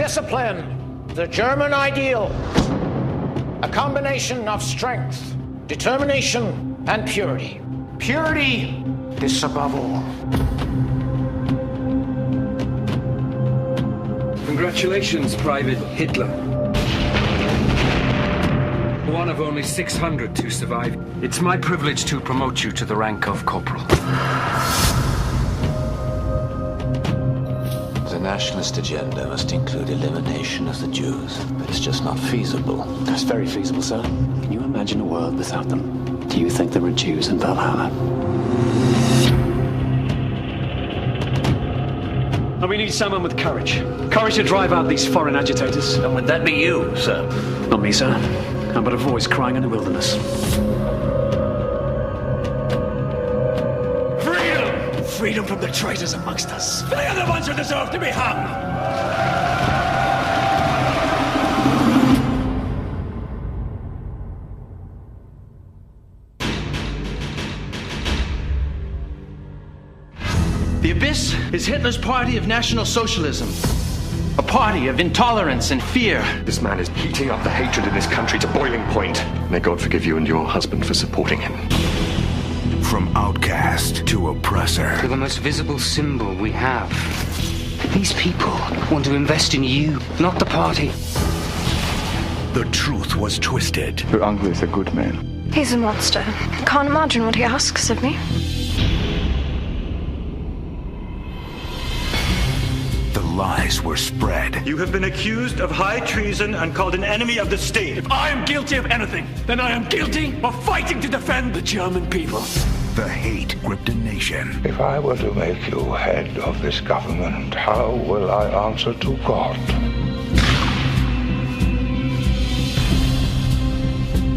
Discipline, the German ideal. A combination of strength, determination, and purity. Purity is above all. Congratulations, Private Hitler. One of only 600 to survive. It's my privilege to promote you to the rank of corporal. The nationalist agenda must include elimination of the Jews, but it's just not feasible. That's very feasible, sir. Can you imagine a world without them? Do you think there are Jews in Valhalla? And we need someone with courage. Courage to drive out these foreign agitators. And would that be you, sir? Not me, sir. I'm but a voice crying in the wilderness. Freedom! Freedom from the traitors amongst us. They are the ones who deserve to be hung! The Abyss is Hitler's party of National Socialism. A party of intolerance and fear. This man is heating up the hatred in this country to boiling point. May God forgive you and your husband for supporting him. From outcast to oppressor. You're the most visible symbol we have. These people want to invest in you, not the party. The truth was twisted. Your uncle is a good man. He's a monster. I can't imagine what he asks of me. Lies were spread. You have been accused of high treason and called an enemy of the state. If I am guilty of anything, then I am guilty of fighting to defend the German people. The hate gripped a nation. If I were to make you head of this government, how will I answer to God?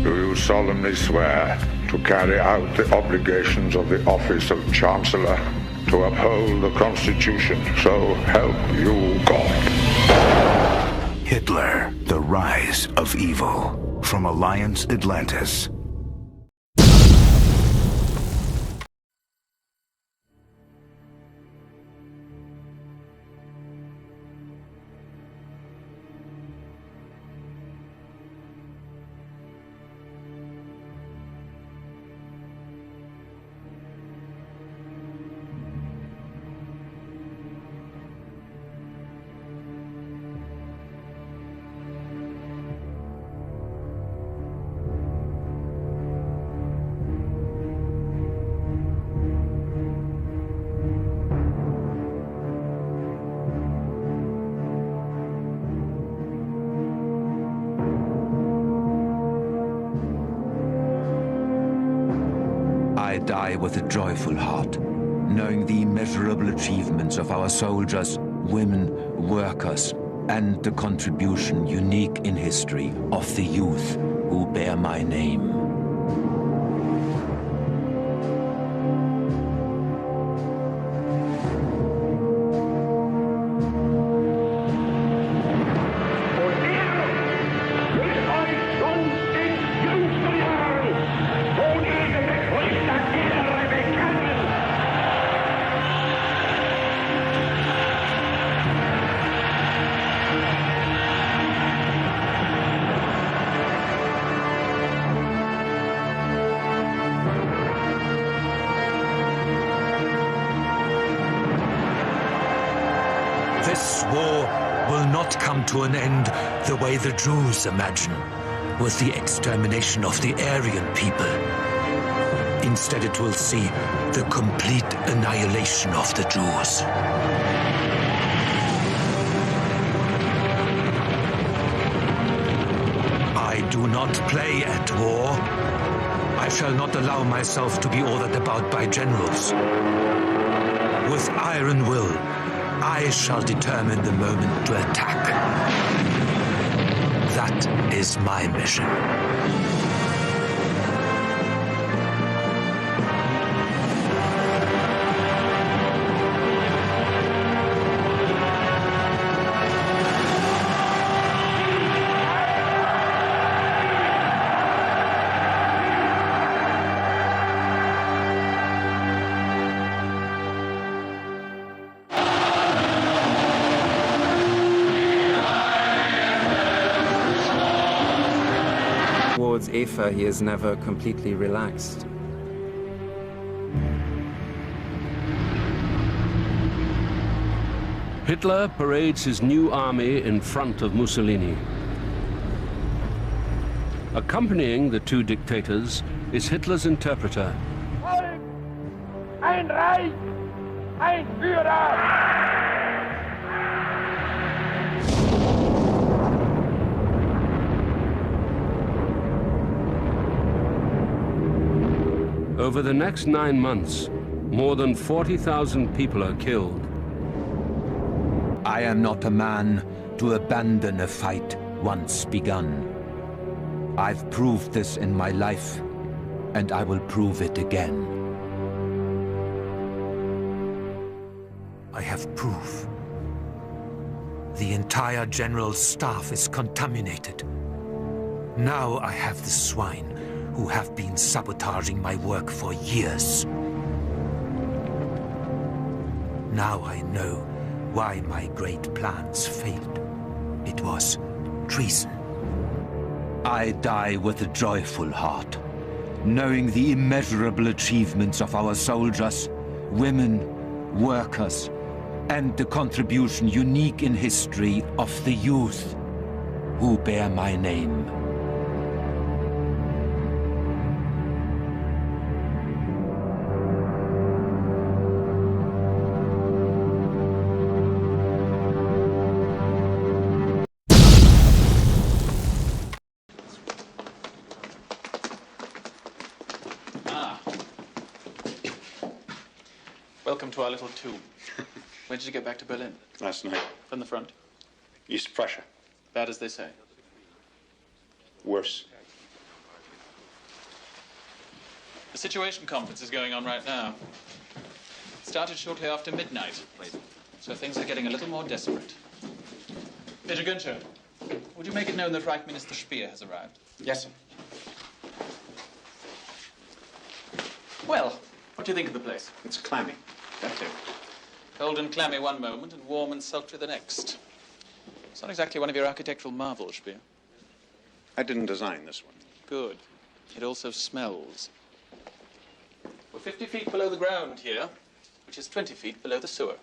Do you solemnly swear to carry out the obligations of the office of Chancellor, to uphold the Constitution, so help you God? Hitler, the Rise of Evil. From Alliance Atlantis. I die with a joyful heart, knowing the immeasurable achievements of our soldiers, women, workers, and the contribution unique in history of the youth who bear my name. This war will not come to an end the way the Jews imagine, with the extermination of the Aryan people. Instead, it will see the complete annihilation of the Jews. I do not play at war. I shall not allow myself to be ordered about by generals. With iron will, I shall determine the moment to attack. That is my mission. Eva, he is never completely relaxed. Hitler parades his new army in front of Mussolini. Accompanying the two dictators is Hitler's interpreter. Ein Reich, ein Führer! Over the next 9 months, more than 40,000 people are killed. I am not a man to abandon a fight once begun. I've proved this in my life, and I will prove it again. I have proof. The entire general staff is contaminated. Now I have the swine who have been sabotaging my work for years. Now I know why my great plans failed. It was treason. I die with a joyful heart, knowing the immeasurable achievements of our soldiers, women, workers, and the contribution unique in history of the youth who bear my name. Welcome to our little tomb. When did you get back to Berlin? Last night. From the front? East Prussia. Bad as they say. Worse. The Situation Conference is going on right now. It started shortly after midnight, so things are getting a little more desperate. Major Günther, would you make it known that Reich Minister Speer has arrived? Yes, sir. Well, what do you think of the place? It's clammy. That too. Cold and clammy one moment and warm and sultry the next. It's not exactly one of your architectural marvels, Speer. I didn't design this one. Good. It also smells. We're 50 feet below the ground here, which is 20 feet below the sewer.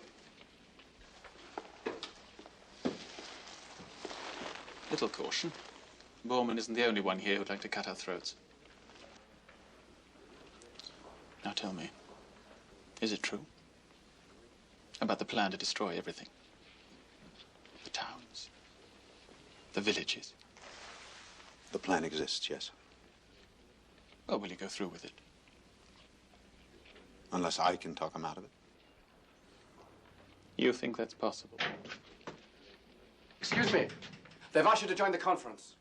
Little caution. Bormann isn't the only one here who'd like to cut our throats. Now tell me, is it true? About the plan to destroy everything? The towns, the villages. The plan exists, yes. Well, will you go through with it? Unless I can talk him out of it. You think that's possible? Excuse me. They've asked you to join the conference.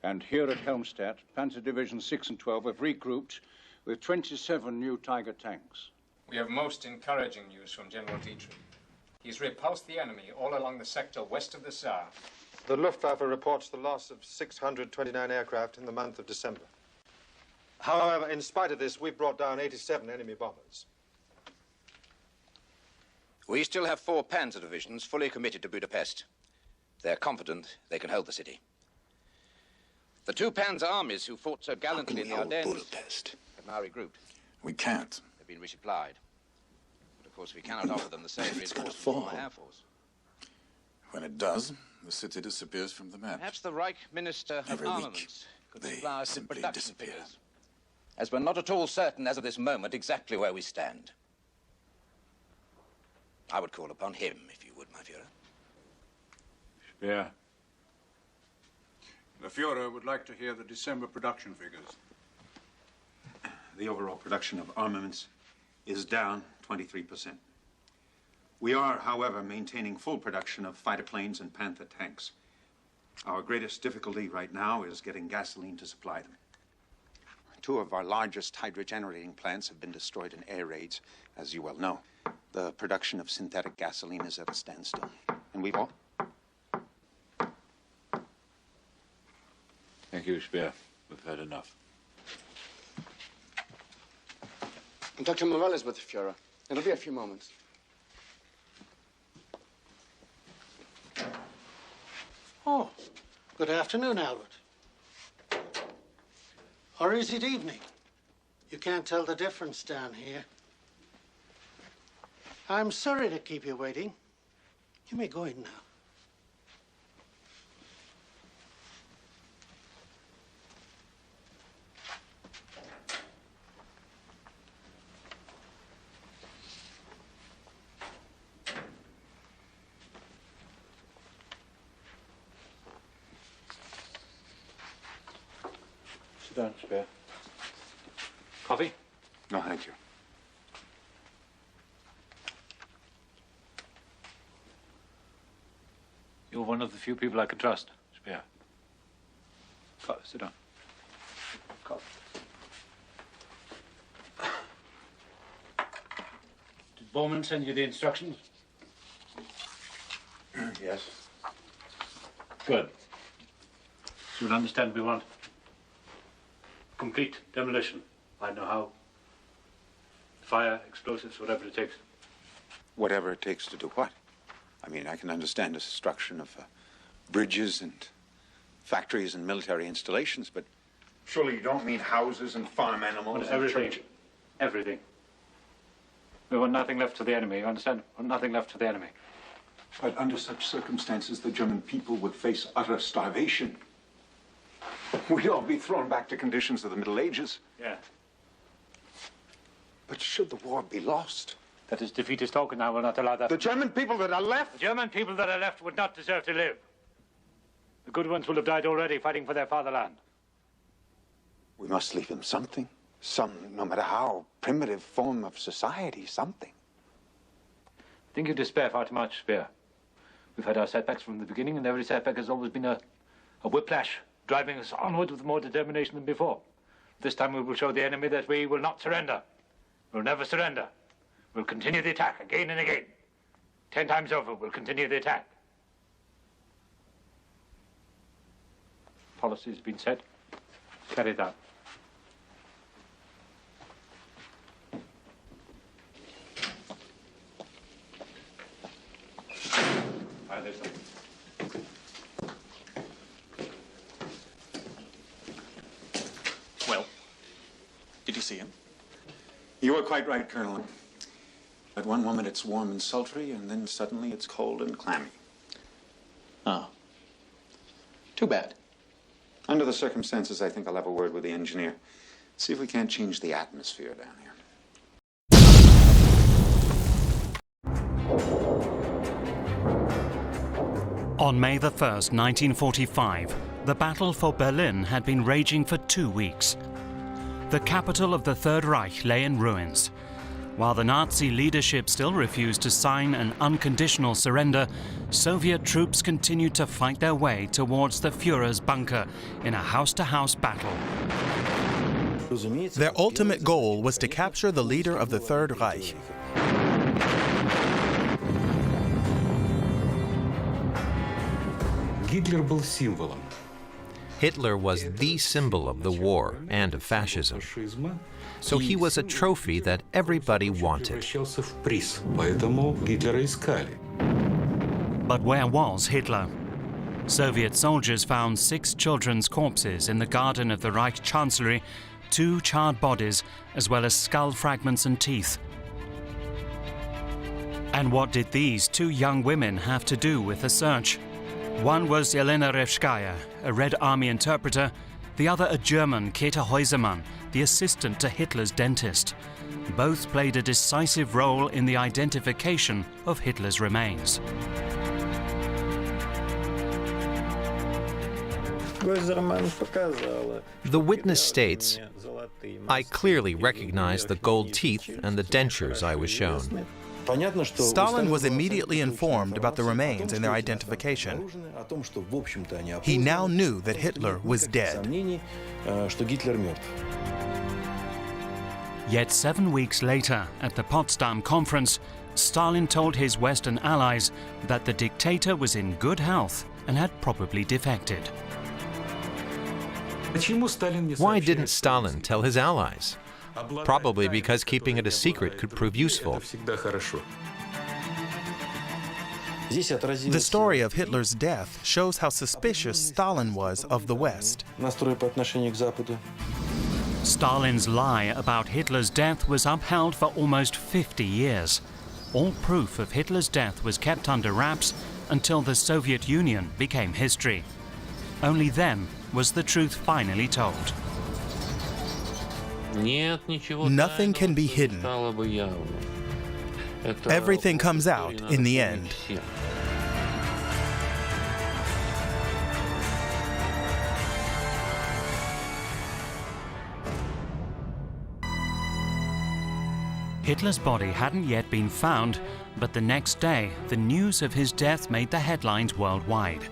And here at Helmstedt, Panzer Division 6 and 12 have regrouped with 27 new Tiger tanks. We have most encouraging news from General Dietrich. He's repulsed the enemy all along the sector west of the Saar. The Luftwaffe reports the loss of 629 aircraft in the month of December. However, in spite of this, we've brought down 87 enemy bombers. We still have 4 Panzer divisions fully committed to Budapest. They're confident they can hold the city. The 2 Panzer armies who fought so gallantly in the Ardennes Budapest? have now regrouped. We can't. They've been resupplied. But of course we cannot offer them the same It's gonna reinforcements from fall. our Air Force. When it does, the city disappears from the map. Perhaps the Reich Minister of Every week, Armaments could they supply us with simply production disappear. figures. As we're not at all certain as of this moment exactly where we stand. I would call upon him, if you would, my Führer. Speer. The Führer would like to hear the December production figures. The overall production of armaments is down 23%. We are, however, maintaining full production of fighter planes and Panther tanks. Our greatest difficulty right now is getting gasoline to supply them. 2 of our largest hydrogenerating plants have been destroyed in air raids, as you well know. The production of synthetic gasoline is at a standstill. And we've all... Thank you, Speer. We've had enough. Dr. Morell is with the Führer. It'll be a few moments. Oh, good afternoon, Albert. Or is it evening? You can't tell the difference down here. I'm sorry to keep you waiting. You may go in now. Sit down, Spear. Coffee? No, thank you. You're one of the few people I can trust, Spear. Sit down. Coffee. Did Bowman send you the instructions? Yes. Good. So you'll understand we want complete demolition. I know how. Fire, explosives, whatever it takes. Whatever it takes to do what? I mean, I can understand the destruction of bridges and factories and military installations, but surely you don't mean houses and farm animals and everything. churches. Everything. We want nothing left to the enemy, you understand? We want nothing left to the enemy. But under such circumstances, the German people would face utter starvation. We'd all be thrown back to conditions of the Middle Ages. Yeah. But should the war be lost? That is defeatist talk, and I will not allow that. The German people that are left? The German people that are left would not deserve to live. The good ones will have died already fighting for their fatherland. We must leave them something. Some, no matter how primitive form of society, something. I think you despair far too much, Spear. We've had our setbacks from the beginning, and every setback has always been a whiplash, driving us onward with more determination than before. This time we will show the enemy that we will not surrender. We'll never surrender. We'll continue the attack again and again. 10 times over, we'll continue the attack. Policy has been set. Carried out. There's something. Well, did you see him? You were quite right, Colonel. At one moment it's warm and sultry, and then suddenly it's cold and clammy. Oh. Too bad. Under the circumstances, I think I'll have a word with the engineer. See if we can't change the atmosphere down here. On May the 1st, 1945, the battle for Berlin had been raging for 2 weeks. The capital of the Third Reich lay in ruins. While the Nazi leadership still refused to sign an unconditional surrender, Soviet troops continued to fight their way towards the Führer's bunker in a house-to-house battle. Their ultimate goal was to capture the leader of the Third Reich. Hitler was the symbol of the war and of fascism. So he was a trophy that everybody wanted. But where was Hitler? Soviet soldiers found 6 children's corpses in the garden of the Reich Chancellery, 2 charred bodies, as well as skull fragments and teeth. And what did these 2 young women have to do with the search? One was Elena Revskaya, a Red Army interpreter, the other a German, Käthe Häusermann, the assistant to Hitler's dentist. Both played a decisive role in the identification of Hitler's remains. The witness states, "I clearly recognized the gold teeth and the dentures I was shown." Stalin was immediately informed about the remains and their identification. He now knew that Hitler was dead. Yet 7 weeks later, at the Potsdam Conference, Stalin told his Western allies that the dictator was in good health and had probably defected. Why didn't Stalin tell his allies? Probably because keeping it a secret could prove useful. The story of Hitler's death shows how suspicious Stalin was of the West. Stalin's lie about Hitler's death was upheld for almost 50 years. All proof of Hitler's death was kept under wraps until the Soviet Union became history. Only then was the truth finally told. Nothing can be hidden. Everything comes out in the end. Hitler's body hadn't yet been found, but the next day, the news of his death made the headlines worldwide.